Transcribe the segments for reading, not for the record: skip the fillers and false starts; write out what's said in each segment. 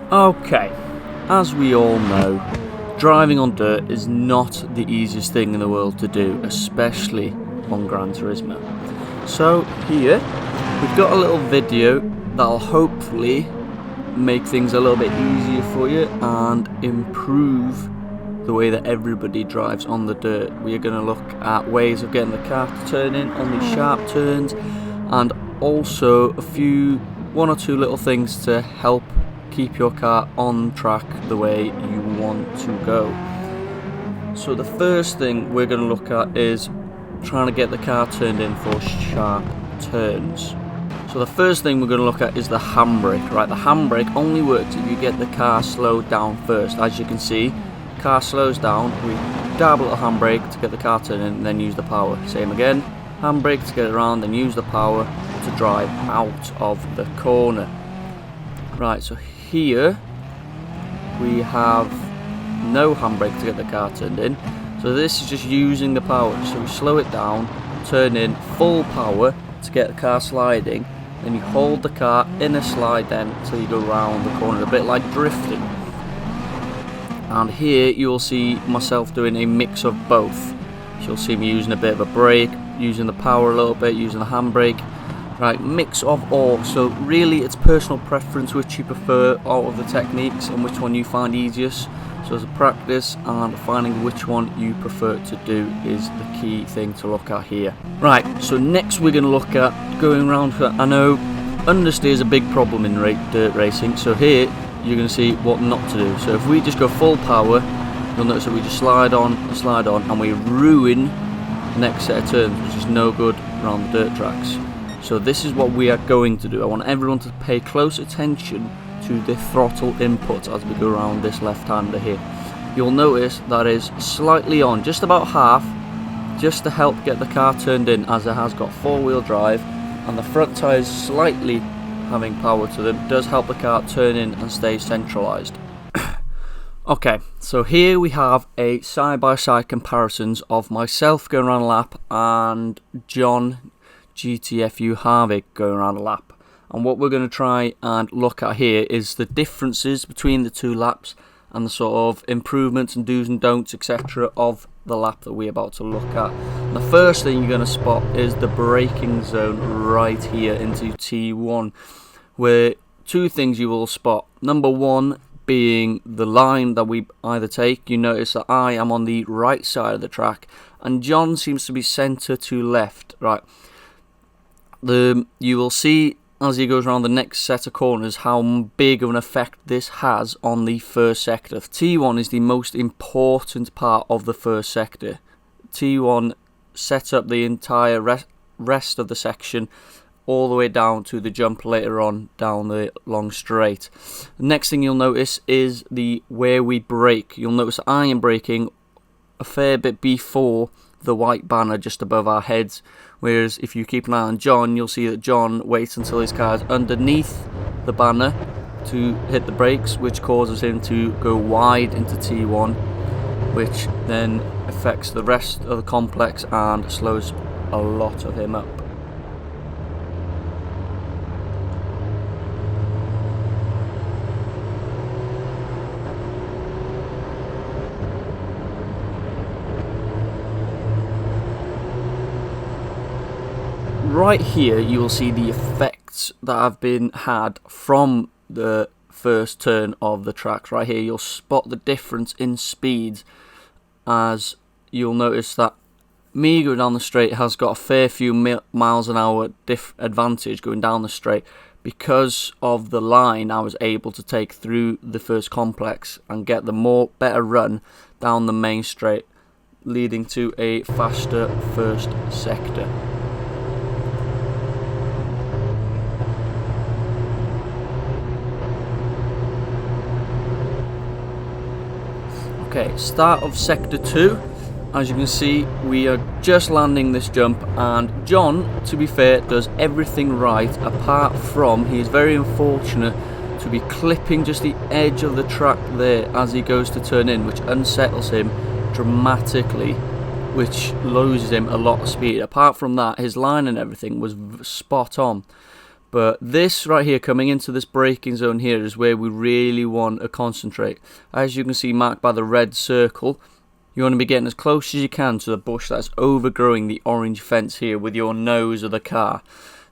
Okay, as we all know, driving on dirt is not the easiest thing in the world to do, especially on Gran Turismo. So here, we've got a little video that'll hopefully make things a little bit easier for you and improve the way that everybody drives on the dirt. We are going to look at ways of getting the car to turn in on these sharp turns, and also one or two little things to help keep your car on track the way you want to go. So the first thing we're going to look at is trying to get the car turned in for sharp turns. So the first thing we're going to look at is the handbrake. Right, the handbrake only works if you get the car slowed down first. As you can see, car slows down, we dab a little handbrake to get the car turning, and then use the power. Same again, handbrake to get it around, then use the power to drive out of the corner. Right, so here we have no handbrake to get the car turned in, so this is just using the power. So we slow it down, turn in full power to get the car sliding, then you hold the car in a slide then until you go round the corner, a bit like drifting. And here you'll see myself doing a mix of both. You'll see me using a bit of a brake, using the power a little bit, using the handbrake. Right, mix of all. So really it's personal preference which you prefer out of the techniques and which one you find easiest. So as a practice, and finding which one you prefer to do is the key thing to look at here. Right, so next we're going to look at going around. I know understeer is a big problem in dirt racing, so here you're going to see what not to do. So if we just go full power, you'll notice that we just slide on, and we ruin the next set of turns, which is no good around the dirt tracks. So this is what we are going to do. I want everyone to pay close attention to the throttle input as we go around this left-hander here. You'll notice that is slightly on, just about half, just to help get the car turned in, as it has got four-wheel drive, and the front tyres slightly having power to them does help the car turn in and stay centralised. Okay, so here we have a side-by-side comparisons of myself going around a lap and John GTFU Harvick going around a lap. And what we're going to try and look at here is the differences between the two laps and the sort of improvements and do's and don'ts, etc. of the lap that we're about to look at. And the first thing you're going to spot is the braking zone right here into T1, where two things you will spot. Number one being the line that we either take. You notice that I am on the right side of the track and John seems to be centre to left. Right, you will see as he goes around the next set of corners how big of an effect this has on the first sector. T1 is the most important part of the first sector. T1 sets up the entire rest of the section all the way down to the jump later on down the long straight. The next thing you'll notice is where we brake. You'll notice I am braking a fair bit before the white banner just above our heads, whereas if you keep an eye on John, you'll see that John waits until his car is underneath the banner to hit the brakes, which causes him to go wide into T1, which then affects the rest of the complex and slows a lot of him up. Right here you will see the effects that have been had from the first turn of the tracks. Right here you'll spot the difference in speeds, as you'll notice that me going down the straight has got a fair few miles an hour advantage going down the straight because of the line I was able to take through the first complex and get the better run down the main straight, leading to a faster first sector. Okay, start of sector 2. As you can see, we are just landing this jump, and John, to be fair, does everything right, apart from he is very unfortunate to be clipping just the edge of the track there as he goes to turn in, which unsettles him dramatically, which loses him a lot of speed. Apart from that, his line and everything was spot on. But this right here, coming into this braking zone here, is where we really want to concentrate. As you can see marked by the red circle, you want to be getting as close as you can to the bush that's overgrowing the orange fence here with your nose of the car.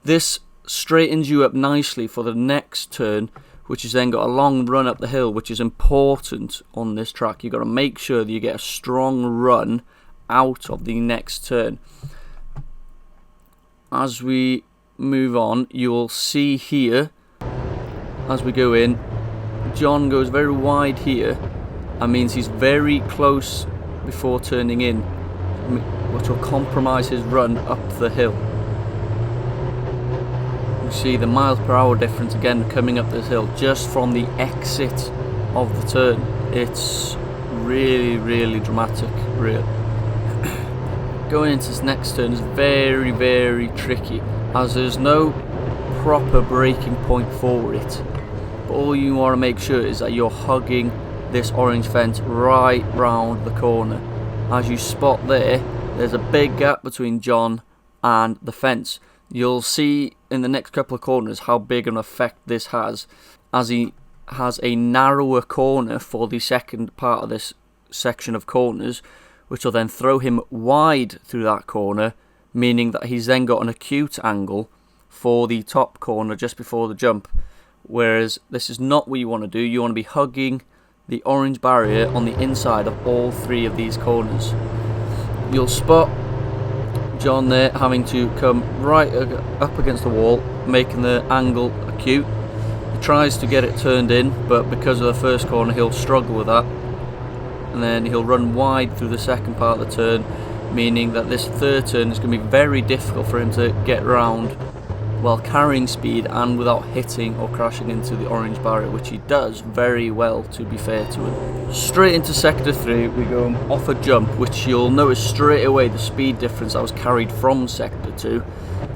This straightens you up nicely for the next turn, which has then got a long run up the hill, which is important on this track. You've got to make sure that you get a strong run out of the next turn. As we move on, you'll see here, as we go in, John goes very wide here. That means he's very close before turning in, which will compromise his run up the hill. You see the miles per hour difference again coming up this hill just from the exit of the turn. It's really dramatic. Going into this next turn is very tricky, as there's no proper braking point for it. But all you want to make sure is that you're hugging this orange fence right round the corner. As you spot there's a big gap between John and the fence. You'll see in the next couple of corners how big an effect this has, as he has a narrower corner for the second part of this section of corners, which will then throw him wide through that corner, meaning that he's then got an acute angle for the top corner just before the jump. Whereas this is not what you want to do. You want to be hugging the orange barrier on the inside of all three of these corners. You'll spot John there having to come right up against the wall, making the angle acute. He tries to get it turned in, but because of the first corner he'll struggle with that, and then he'll run wide through the second part of the turn, meaning that this third turn is going to be very difficult for him to get round while carrying speed and without hitting or crashing into the orange barrier, which he does very well, to be fair to him. Straight into sector 3, we go off a jump, which you'll notice straight away the speed difference that was carried from sector 2.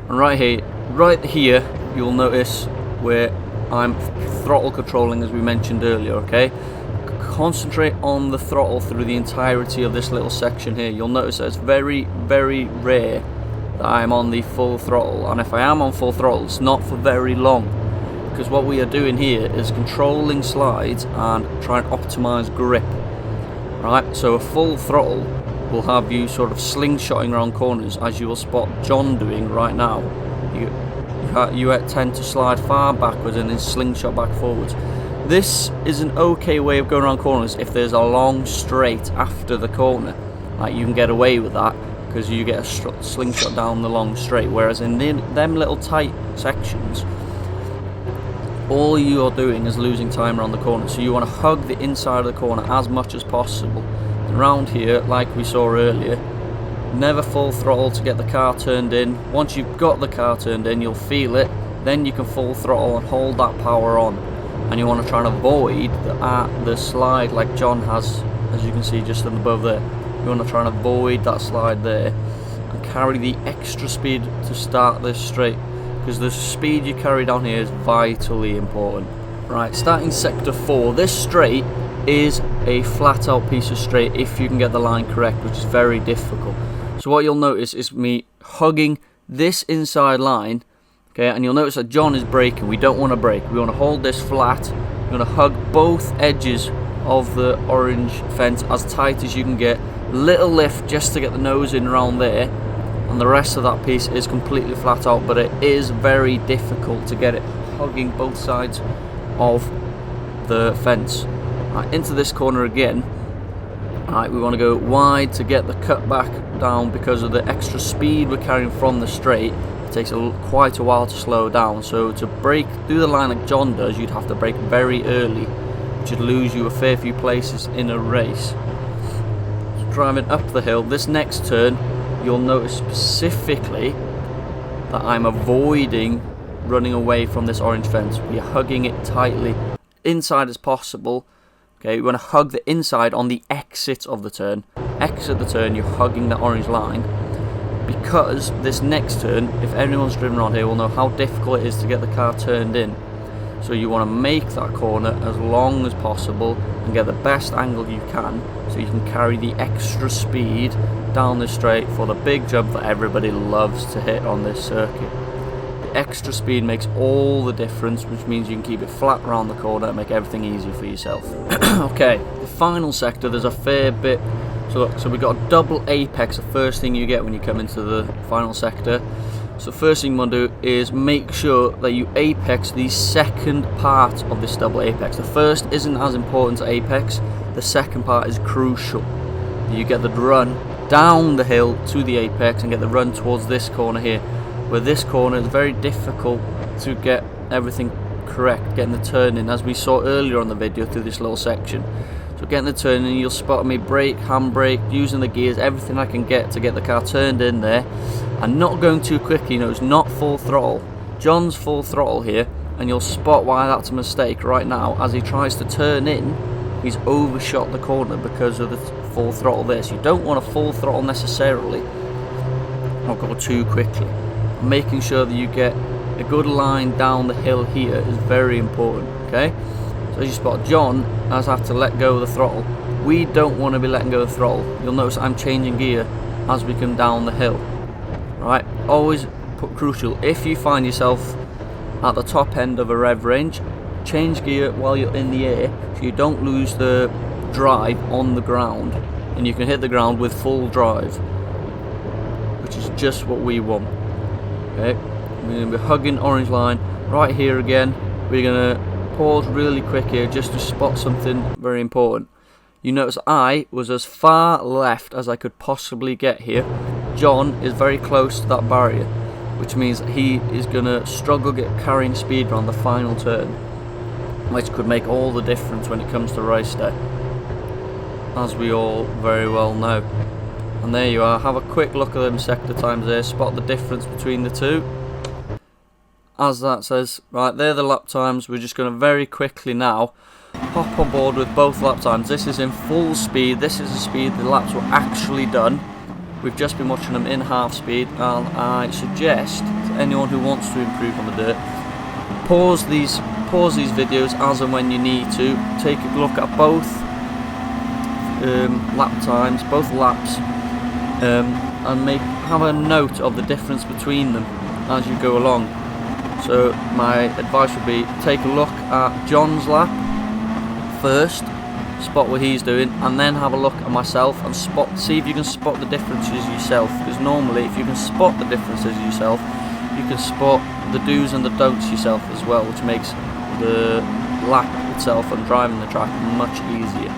And right here you'll notice where I'm throttle controlling, as we mentioned earlier. Okay, concentrate on the throttle through the entirety of this little section here. You'll notice that it's very rare that I'm on the full throttle, and if I am on full throttle, it's not for very long, because what we are doing here is controlling slides and trying to optimize grip. Right, so a full throttle will have you sort of slingshotting around corners, as you will spot John doing right now. You tend to slide far backwards and then slingshot back forwards. This is an okay way of going around corners if there's a long straight after the corner. Like, you can get away with that because you get a slingshot down the long straight, whereas in them little tight sections, all you're doing is losing time around the corner. So you want to hug the inside of the corner as much as possible. And around here, like we saw earlier, never full throttle to get the car turned in. Once you've got the car turned in, you'll feel it, then you can full throttle and hold that power on. And you want to try and avoid the slide like John has, as you can see just above there. You want to try and avoid that slide there and carry the extra speed to start this straight, because the speed you carry down here is vitally important. Right, starting sector 4, this straight is a flat out piece of straight if you can get the line correct, which is very difficult. So what you'll notice is me hugging this inside line, okay, and you'll notice that John is braking. We don't want to brake, we want to hold this flat. You're going to hug both edges of the orange fence as tight as you can get. Little lift just to get the nose in around there, and the rest of that piece is completely flat out, but it is very difficult to get it hugging both sides of the fence. Right, into this corner again. Right, we want to go wide to get the cut back down because of the extra speed we're carrying from the straight. It takes quite a while to slow down, so to brake through the line like John does, you'd have to brake very early, which would lose you a fair few places in a race. Driving up the hill, this next turn, you'll notice specifically that I'm avoiding running away from this orange fence. We are hugging it tightly inside as possible. Okay, we want to hug the inside on the exit of the turn. Exit the turn, you're hugging that orange line, because this next turn, if anyone's driven around here, will know how difficult it is to get the car turned in. So you want to make that corner as long as possible and get the best angle you can, so you can carry the extra speed down this straight for the big jump that everybody loves to hit on this circuit. extra speed makes all the difference, which means you can keep it flat around the corner and make everything easier for yourself. Okay, the final sector, there's a fair bit. So look, so we've got a double apex, the first thing you get when you come into the final sector. So the first thing you want to do is make sure that you apex the second part of this double apex. The first isn't as important to apex, the second part is crucial. You get the run down the hill to the apex and get the run towards this corner here, where this corner is very difficult to get everything correct, getting the turn in, as we saw earlier on the video through this little section. So getting the turn in, you'll spot me brake, handbrake, using the gears, everything I can get to get the car turned in there, and not going too quickly. You know, it's not full throttle. John's full throttle here, and you'll spot why that's a mistake right now. As he tries to turn in, he's overshot the corner because of the full throttle there. So you don't want a full throttle necessarily, not go too quickly. Making sure that you get a good line down the hill here is very important. Okay, so as you spot, John has had to let go of the throttle. We don't want to be letting go of the throttle. You'll notice I'm changing gear as we come down the hill. Right, always put crucial, if you find yourself at the top end of a rev range, change gear while you're in the air so you don't lose the drive on the ground, and you can hit the ground with full drive, which is just what we want. Okay, we're going to be hugging orange line right here again. We're going to pause really quick here just to spot something very important. You notice I was as far left as I could possibly get here. John is very close to that barrier, which means he is going to struggle carrying speed around the final turn, which could make all the difference when it comes to race day, as we all very well know. And there you are, have a quick look at them sector times there, spot the difference between the two. As that says, right, they're the lap times. We're just going to very quickly now hop on board with both lap times. This is in full speed, this is the speed the laps were actually done. We've just been watching them in half speed, and I suggest to anyone who wants to improve on the dirt, pause these videos as and when you need to. Take a look at both lap times, both laps, and have a note of the difference between them as you go along. So my advice would be, take a look at John's lap first, spot what he's doing, and then have a look at myself and see if you can spot the differences yourself, because normally if you can spot the differences yourself, you can spot the do's and the don'ts yourself as well, which makes the lap itself and driving the track much easier.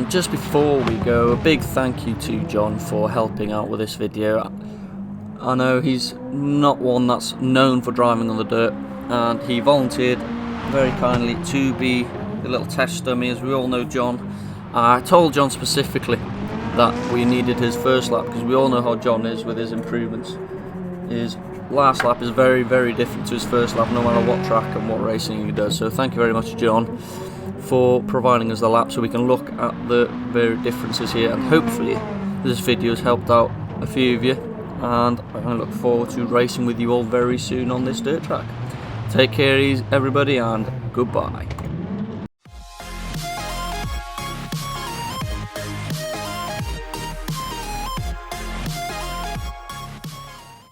And just before we go, a big thank you to John for helping out with this video. I know he's not one that's known for driving on the dirt, and he volunteered very kindly to be the little test dummy. As we all know John, I told John specifically that we needed his first lap, because we all know how John is with his improvements. His last lap is very, very different to his first lap, no matter what track and what racing he does. So thank you very much, John, for providing us the lap so we can look at the very differences here, and hopefully this video has helped out a few of you, and I look forward to racing with you all very soon on this dirt track. Take care everybody, and goodbye.